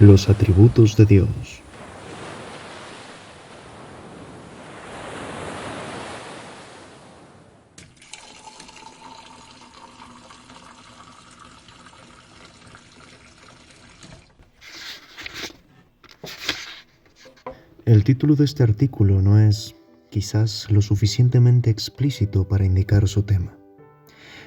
Los atributos de Dios. El título de este artículo no es, quizás, lo suficientemente explícito para indicar su tema.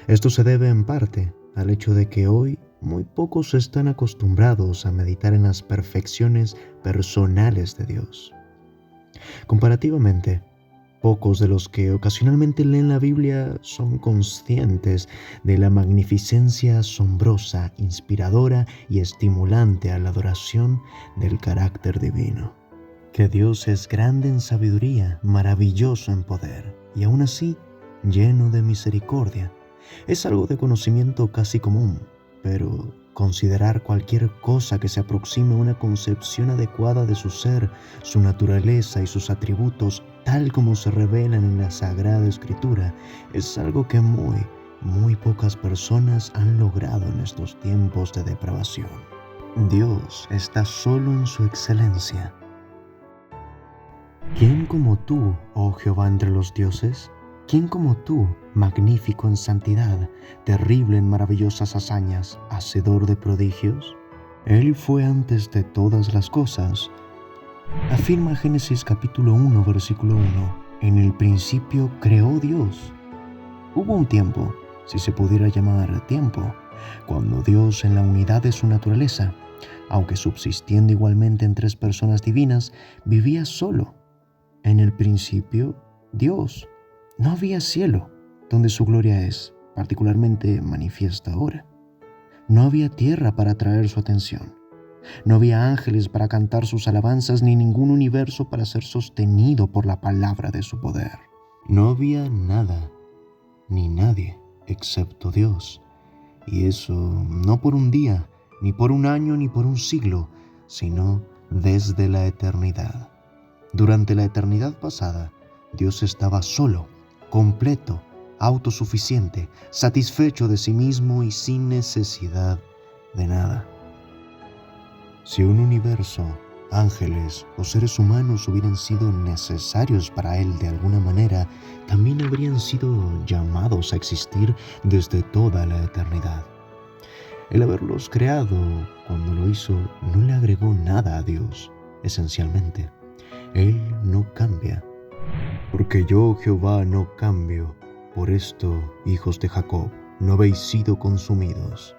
Esto se debe en parte al hecho de que hoy muy pocos están acostumbrados a meditar en las perfecciones personales de Dios. Comparativamente, pocos de los que ocasionalmente leen la Biblia son conscientes de la magnificencia asombrosa, inspiradora y estimulante a la adoración del carácter divino. Que Dios es grande en sabiduría, maravilloso en poder, y aún así lleno de misericordia. Es algo de conocimiento casi común, pero considerar cualquier cosa que se aproxime a una concepción adecuada de su ser, su naturaleza y sus atributos, tal como se revelan en la Sagrada Escritura, es algo que muy pocas personas han logrado en estos tiempos de depravación. Dios está solo en su excelencia. ¿Quién como tú, oh Jehová, entre los dioses? ¿Quién como tú, magnífico en santidad, terrible en maravillosas hazañas, hacedor de prodigios? Él fue antes de todas las cosas. Afirma Génesis capítulo 1, versículo 1. En el principio creó Dios. Hubo un tiempo, si se pudiera llamar tiempo, cuando Dios, en la unidad de su naturaleza, aunque subsistiendo igualmente en tres personas divinas, vivía solo. En el principio, Dios. No había cielo, donde su gloria es particularmente manifiesta ahora. No había tierra para atraer su atención. No había ángeles para cantar sus alabanzas, ni ningún universo para ser sostenido por la palabra de su poder. No había nada, ni nadie, excepto Dios. Y eso no por un día, ni por un año, ni por un siglo, sino desde la eternidad. Durante la eternidad pasada, Dios estaba solo, completo, autosuficiente, satisfecho de sí mismo y sin necesidad de nada. Si un universo, ángeles o seres humanos hubieran sido necesarios para Él de alguna manera, también habrían sido llamados a existir desde toda la eternidad. El haberlos creado, cuando lo hizo, no le agregó nada a Dios, esencialmente. Él no cambia. Porque yo, Jehová, no cambio. Por esto, hijos de Jacob, no habéis sido consumidos.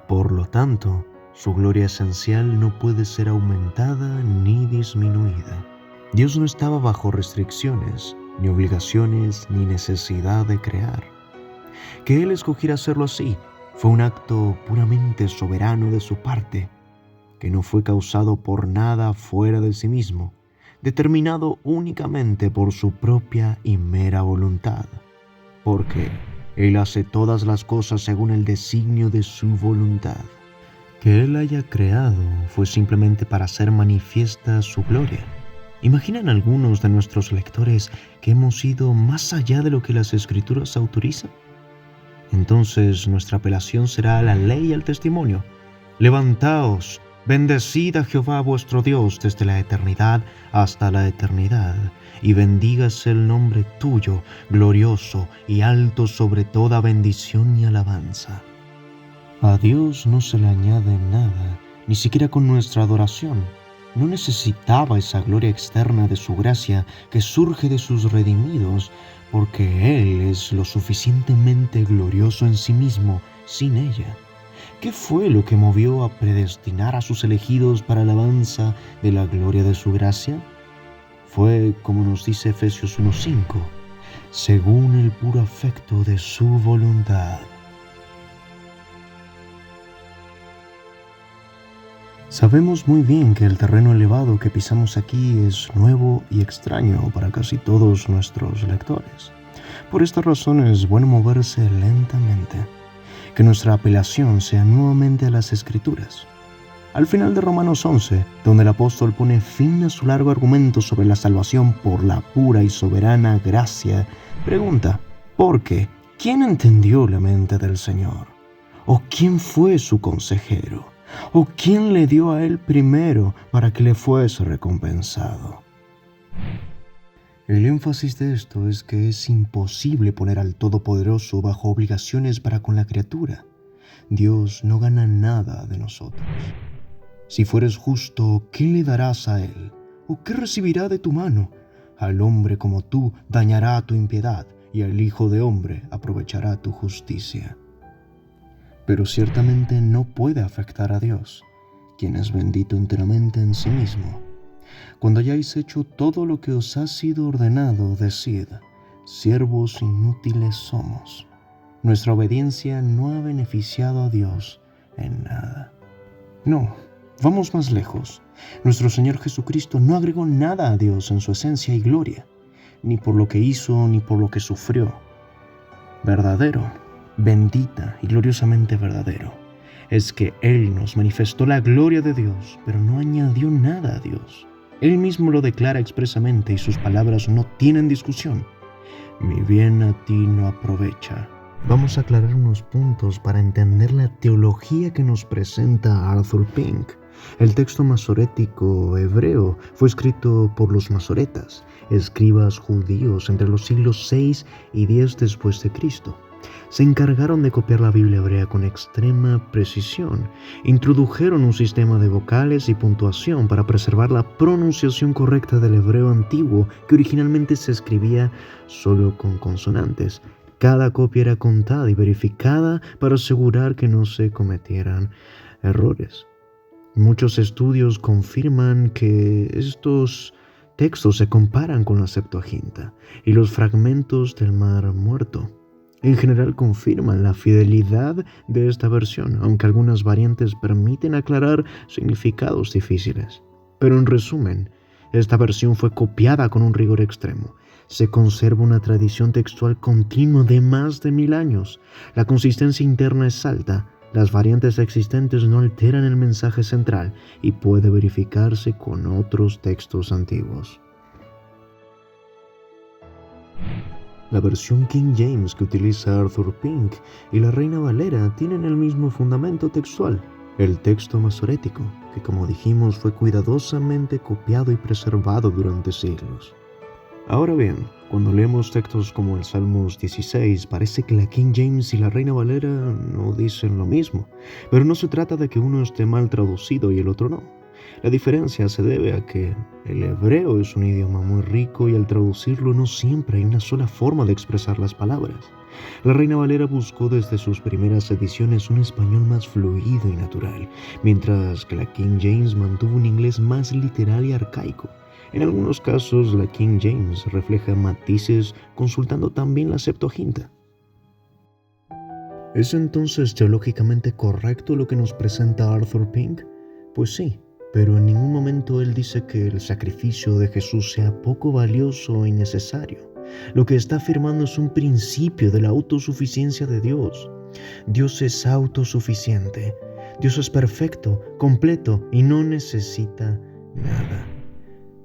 Por lo tanto, su gloria esencial no puede ser aumentada ni disminuida. Dios no estaba bajo restricciones, ni obligaciones, ni necesidad de crear. Que Él escogiera hacerlo así fue un acto puramente soberano de su parte, que no fue causado por nada fuera de sí mismo, determinado únicamente por su propia y mera voluntad, porque Él hace todas las cosas según el designio de su voluntad. Que Él haya creado fue simplemente para hacer manifiesta su gloria. ¿Imaginan algunos de nuestros lectores que hemos ido más allá de lo que las Escrituras autorizan? Entonces nuestra apelación será a la ley y al testimonio. Levantaos, bendecid a Jehová vuestro Dios desde la eternidad hasta la eternidad, y bendígase el nombre tuyo, glorioso y alto sobre toda bendición y alabanza. A Dios no se le añade nada, ni siquiera con nuestra adoración. No necesitaba esa gloria externa de su gracia que surge de sus redimidos, porque Él es lo suficientemente glorioso en sí mismo, sin ella. ¿Qué fue lo que movió a predestinar a sus elegidos para alabanza de la gloria de su gracia? Fue, como nos dice Efesios 1:5, según el puro afecto de su voluntad. Sabemos muy bien que el terreno elevado que pisamos aquí es nuevo y extraño para casi todos nuestros lectores. Por esta razón es bueno moverse lentamente. Que nuestra apelación sea nuevamente a las Escrituras. Al final de Romanos 11, donde el apóstol pone fin a su largo argumento sobre la salvación por la pura y soberana gracia, pregunta, ¿por qué? ¿Quién entendió la mente del Señor? ¿O quién fue su consejero? ¿O quién le dio a él primero para que le fuese recompensado? El énfasis de esto es que es imposible poner al Todopoderoso bajo obligaciones para con la criatura. Dios no gana nada de nosotros. Si fueres justo, ¿qué le darás a él? ¿O qué recibirá de tu mano? Al hombre como tú dañará tu impiedad, y al Hijo de Hombre aprovechará tu justicia. Pero ciertamente no puede afectar a Dios, quien es bendito enteramente en sí mismo. Cuando hayáis hecho todo lo que os ha sido ordenado, decid: siervos inútiles somos. Nuestra obediencia no ha beneficiado a Dios en nada. No, vamos más lejos. Nuestro Señor Jesucristo no agregó nada a Dios en su esencia y gloria, ni por lo que hizo ni por lo que sufrió. Verdadero, bendita y gloriosamente verdadero, es que Él nos manifestó la gloria de Dios, pero no añadió nada a Dios. Él mismo lo declara expresamente y sus palabras no tienen discusión. Mi bien a ti no aprovecha. Vamos a aclarar unos puntos para entender la teología que nos presenta Arthur Pink. El texto masorético hebreo fue escrito por los masoretas, escribas judíos entre los siglos 6 y 10 después de Cristo. Se encargaron de copiar la Biblia hebrea con extrema precisión. Introdujeron un sistema de vocales y puntuación para preservar la pronunciación correcta del hebreo antiguo, que originalmente se escribía solo con consonantes. Cada copia era contada y verificada para asegurar que no se cometieran errores. Muchos estudios confirman que estos textos se comparan con la Septuaginta y los fragmentos del Mar Muerto. En general confirman la fidelidad de esta versión, aunque algunas variantes permiten aclarar significados difíciles. Pero en resumen, esta versión fue copiada con un rigor extremo. Se conserva una tradición textual continua de más de 1000 años. La consistencia interna es alta. Las variantes existentes no alteran el mensaje central y puede verificarse con otros textos antiguos. La versión King James que utiliza Arthur Pink y la Reina Valera tienen el mismo fundamento textual, el texto masorético, que como dijimos fue cuidadosamente copiado y preservado durante siglos. Ahora bien, cuando leemos textos como el Salmos 16, parece que la King James y la Reina Valera no dicen lo mismo, pero no se trata de que uno esté mal traducido y el otro no. La diferencia se debe a que el hebreo es un idioma muy rico y al traducirlo no siempre hay una sola forma de expresar las palabras. La Reina Valera buscó desde sus primeras ediciones un español más fluido y natural, mientras que la King James mantuvo un inglés más literal y arcaico. En algunos casos, la King James refleja matices consultando también la Septuaginta. ¿Es entonces teológicamente correcto lo que nos presenta Arthur Pink? Pues sí, pero en ningún momento él dice que el sacrificio de Jesús sea poco valioso o innecesario. Lo que está afirmando es un principio de la autosuficiencia de Dios. Dios es autosuficiente. Dios es perfecto, completo y no necesita nada.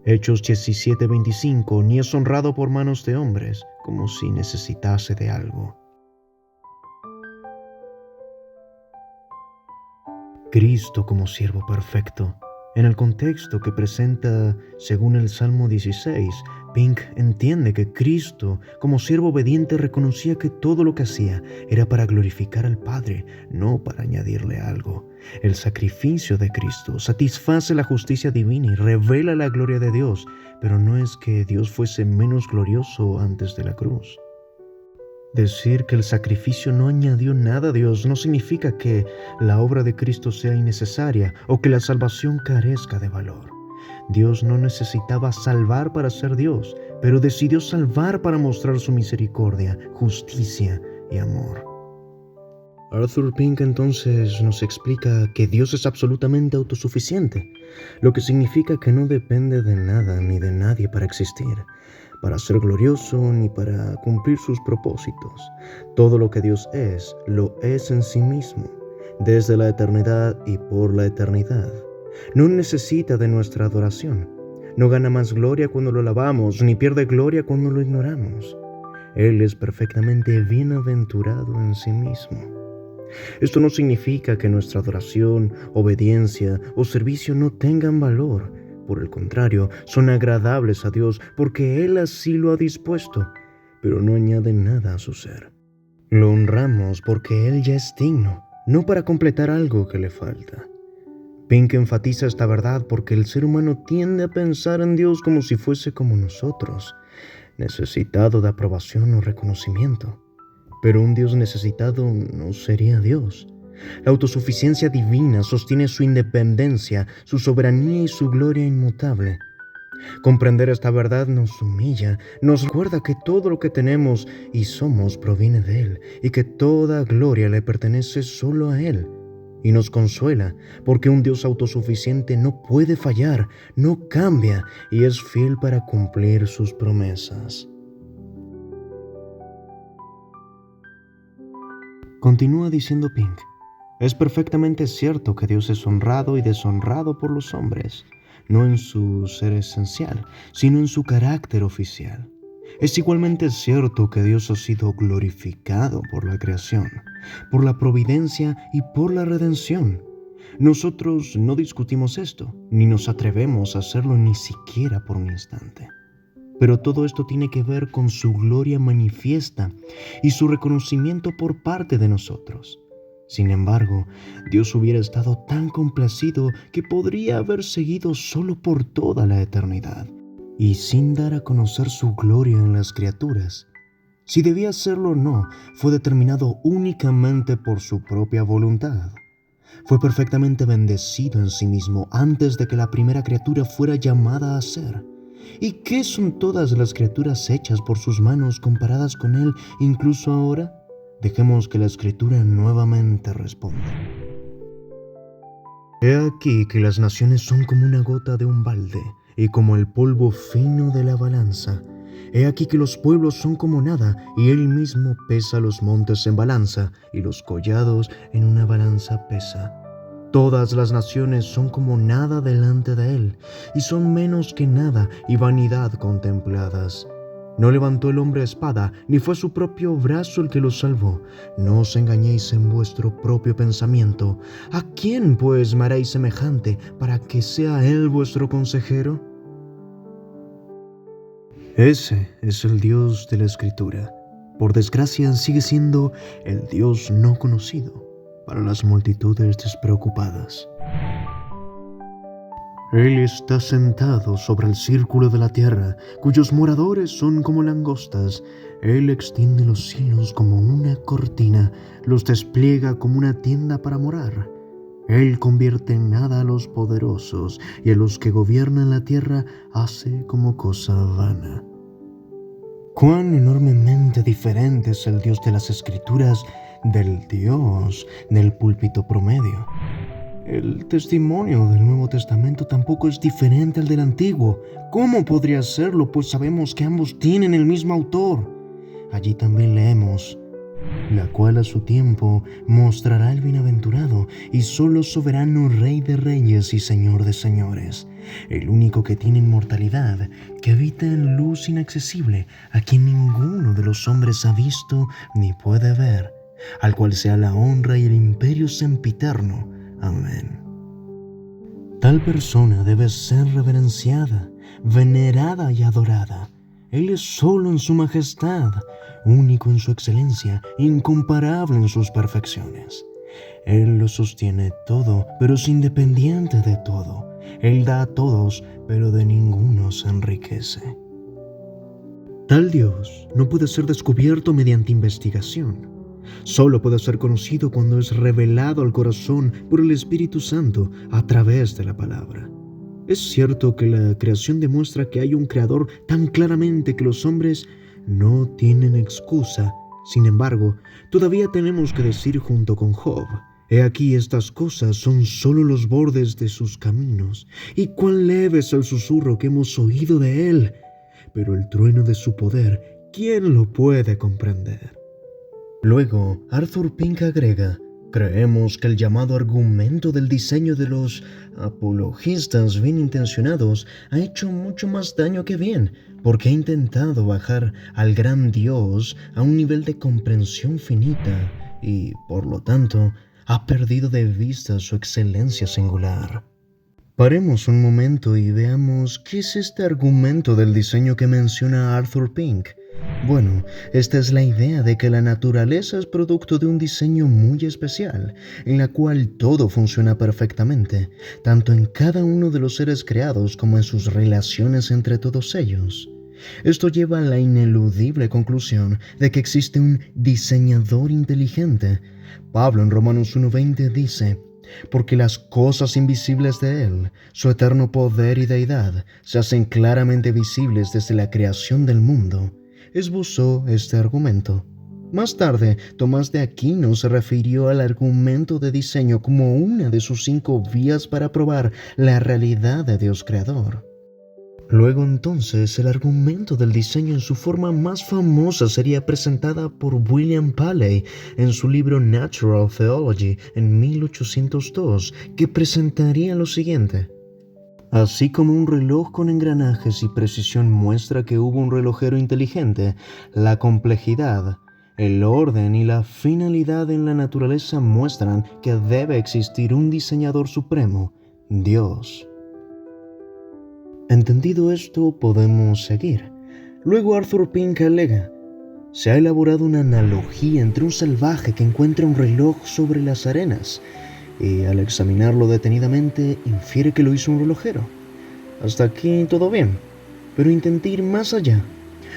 Hechos 17:25, ni es honrado por manos de hombres, como si necesitase de algo. Cristo como siervo perfecto. En el contexto que presenta según el Salmo 16, Pink entiende que Cristo, como siervo obediente, reconocía que todo lo que hacía era para glorificar al Padre, no para añadirle algo. El sacrificio de Cristo satisface la justicia divina y revela la gloria de Dios, pero no es que Dios fuese menos glorioso antes de la cruz. Decir que el sacrificio no añadió nada a Dios no significa que la obra de Cristo sea innecesaria o que la salvación carezca de valor. Dios no necesitaba salvar para ser Dios, pero decidió salvar para mostrar su misericordia, justicia y amor. Arthur Pink entonces nos explica que Dios es absolutamente autosuficiente, lo que significa que no depende de nada ni de nadie para existir, para ser glorioso ni para cumplir sus propósitos. Todo lo que Dios es, lo es en sí mismo, desde la eternidad y por la eternidad. No necesita de nuestra adoración. No gana más gloria cuando lo alabamos, ni pierde gloria cuando lo ignoramos. Él es perfectamente bienaventurado en sí mismo. Esto no significa que nuestra adoración, obediencia o servicio no tengan valor. Por el contrario, son agradables a Dios porque Él así lo ha dispuesto, pero no añaden nada a su ser. Lo honramos porque Él ya es digno, no para completar algo que le falta. Pink enfatiza esta verdad porque el ser humano tiende a pensar en Dios como si fuese como nosotros, necesitado de aprobación o reconocimiento. Pero un Dios necesitado no sería Dios. La autosuficiencia divina sostiene su independencia, su soberanía y su gloria inmutable. Comprender esta verdad nos humilla, nos recuerda que todo lo que tenemos y somos proviene de Él y que toda gloria le pertenece solo a Él. Y nos consuela porque un Dios autosuficiente no puede fallar, no cambia y es fiel para cumplir sus promesas. Continúa diciendo Pink: es perfectamente cierto que Dios es honrado y deshonrado por los hombres, no en su ser esencial, sino en su carácter oficial. Es igualmente cierto que Dios ha sido glorificado por la creación, por la providencia y por la redención. Nosotros no discutimos esto, ni nos atrevemos a hacerlo ni siquiera por un instante. Pero todo esto tiene que ver con su gloria manifiesta y su reconocimiento por parte de nosotros. Sin embargo, Dios hubiera estado tan complacido que podría haber seguido solo por toda la eternidad, y sin dar a conocer su gloria en las criaturas. Si debía hacerlo o no, fue determinado únicamente por su propia voluntad. Fue perfectamente bendecido en sí mismo antes de que la primera criatura fuera llamada a ser. ¿Y qué son todas las criaturas hechas por sus manos comparadas con Él incluso ahora? Dejemos que la Escritura nuevamente responda. He aquí que las naciones son como una gota de un balde y como el polvo fino de la balanza. He aquí que los pueblos son como nada, y Él mismo pesa los montes en balanza, y los collados en una balanza pesa. Todas las naciones son como nada delante de Él, y son menos que nada y vanidad contempladas. No levantó el hombre espada, ni fue su propio brazo el que los salvó. No os engañéis en vuestro propio pensamiento. ¿A quién pues me haréis semejante para que sea Él vuestro consejero? Ese es el Dios de la Escritura. Por desgracia, sigue siendo el Dios no conocido para las multitudes despreocupadas. Él está sentado sobre el círculo de la tierra, cuyos moradores son como langostas. Él extiende los cielos como una cortina, los despliega como una tienda para morar. Él convierte en nada a los poderosos, y a los que gobiernan la tierra hace como cosa vana. Cuán enormemente diferente es el Dios de las Escrituras del Dios del púlpito promedio. El testimonio del Nuevo Testamento tampoco es diferente al del Antiguo. ¿Cómo podría serlo? Pues sabemos que ambos tienen el mismo autor. Allí también leemos: la cual a su tiempo mostrará el bienaventurado y solo soberano Rey de reyes y Señor de señores, el único que tiene inmortalidad, que habita en luz inaccesible, a quien ninguno de los hombres ha visto ni puede ver, al cual sea la honra y el imperio sempiterno. Amén. Tal persona debe ser reverenciada, venerada y adorada. Él es solo en su majestad, único en su excelencia, incomparable en sus perfecciones. Él lo sostiene todo, pero es independiente de todo. Él da a todos, pero de ninguno se enriquece. Tal Dios no puede ser descubierto mediante investigación. Solo puede ser conocido cuando es revelado al corazón por el Espíritu Santo a través de la palabra. Es cierto que la creación demuestra que hay un creador tan claramente que los hombres no tienen excusa. Sin embargo, todavía tenemos que decir junto con Job: he aquí, estas cosas son solo los bordes de sus caminos, y cuán leve es el susurro que hemos oído de él. Pero el trueno de su poder, ¿quién lo puede comprender? Luego, Arthur Pink agrega: creemos que el llamado argumento del diseño de los apologistas bien intencionados ha hecho mucho más daño que bien, porque ha intentado bajar al gran Dios a un nivel de comprensión finita y, por lo tanto, ha perdido de vista su excelencia singular. Paremos un momento y veamos qué es este argumento del diseño que menciona Arthur Pink. Bueno, esta es la idea de que la naturaleza es producto de un diseño muy especial, en la cual todo funciona perfectamente, tanto en cada uno de los seres creados como en sus relaciones entre todos ellos. Esto lleva a la ineludible conclusión de que existe un diseñador inteligente. Pablo en Romanos 1:20 dice: porque las cosas invisibles de Él, su eterno poder y deidad, se hacen claramente visibles desde la creación del mundo. Esbozó este argumento. Más tarde, Tomás de Aquino se refirió al argumento de diseño como una de sus 5 vías para probar la realidad de Dios creador. Luego entonces, el argumento del diseño en su forma más famosa sería presentada por William Paley en su libro Natural Theology en 1802, que presentaría lo siguiente. Así como un reloj con engranajes y precisión muestra que hubo un relojero inteligente, la complejidad, el orden y la finalidad en la naturaleza muestran que debe existir un diseñador supremo, Dios. Entendido esto, podemos seguir. Luego Arthur Pink alega: se ha elaborado una analogía entre un salvaje que encuentra un reloj sobre las arenas y al examinarlo detenidamente infiere que lo hizo un relojero. Hasta aquí todo bien, pero intenté ir más allá.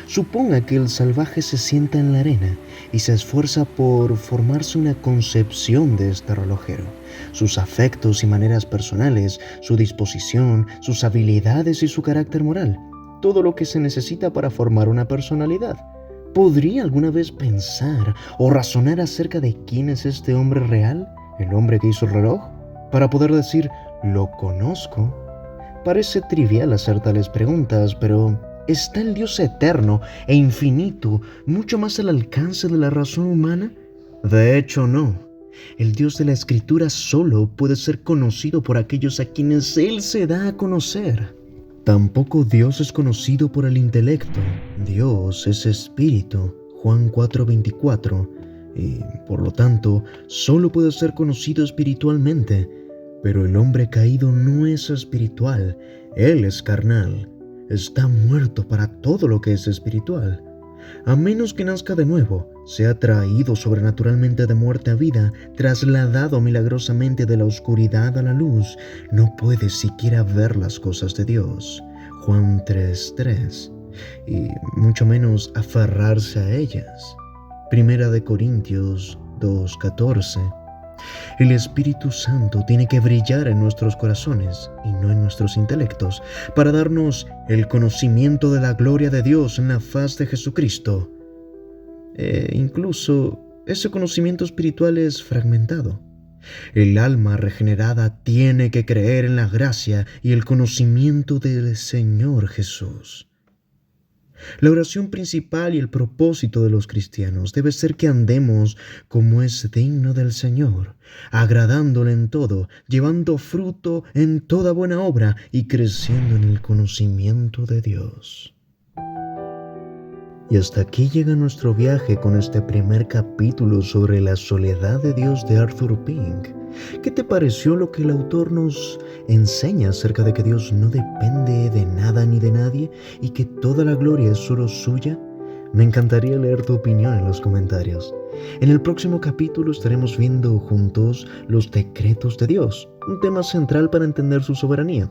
Suponga que el salvaje se sienta en la arena y se esfuerza por formarse una concepción de este relojero, sus afectos y maneras personales, su disposición, sus habilidades y su carácter moral, todo lo que se necesita para formar una personalidad. ¿Podría alguna vez pensar o razonar acerca de quién es este hombre real, el hombre que hizo el reloj, para poder decir, lo conozco? Parece trivial hacer tales preguntas, pero ¿está el Dios eterno e infinito mucho más al alcance de la razón humana? De hecho, no. El Dios de la Escritura solo puede ser conocido por aquellos a quienes Él se da a conocer. Tampoco Dios es conocido por el intelecto. Dios es espíritu, Juan 4:24, y por lo tanto solo puede ser conocido espiritualmente. Pero el hombre caído no es espiritual, él es carnal. Está muerto para todo lo que es espiritual. A menos que nazca de nuevo, sea traído sobrenaturalmente de muerte a vida, trasladado milagrosamente de la oscuridad a la luz, no puede siquiera ver las cosas de Dios, Juan 3:3, y mucho menos aferrarse a ellas, Primera de Corintios 2:14. El Espíritu Santo tiene que brillar en nuestros corazones y no en nuestros intelectos para darnos el conocimiento de la gloria de Dios en la faz de Jesucristo. Incluso ese conocimiento espiritual es fragmentado. El alma regenerada tiene que creer en la gracia y el conocimiento del Señor Jesús. La oración principal y el propósito de los cristianos debe ser que andemos como es digno del Señor, agradándole en todo, llevando fruto en toda buena obra y creciendo en el conocimiento de Dios. Y hasta aquí llega nuestro viaje con este primer capítulo sobre la soledad de Dios de Arthur Pink. ¿Qué te pareció lo que el autor nos enseña acerca de que Dios no depende de nada ni de nadie y que toda la gloria es solo suya? Me encantaría leer tu opinión en los comentarios. En el próximo capítulo estaremos viendo juntos los decretos de Dios, un tema central para entender su soberanía.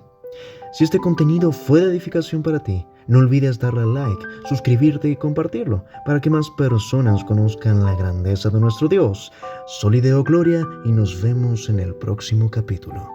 Si este contenido fue de edificación para ti, no olvides darle al like, suscribirte y compartirlo para que más personas conozcan la grandeza de nuestro Dios. Solideo Gloria y nos vemos en el próximo capítulo.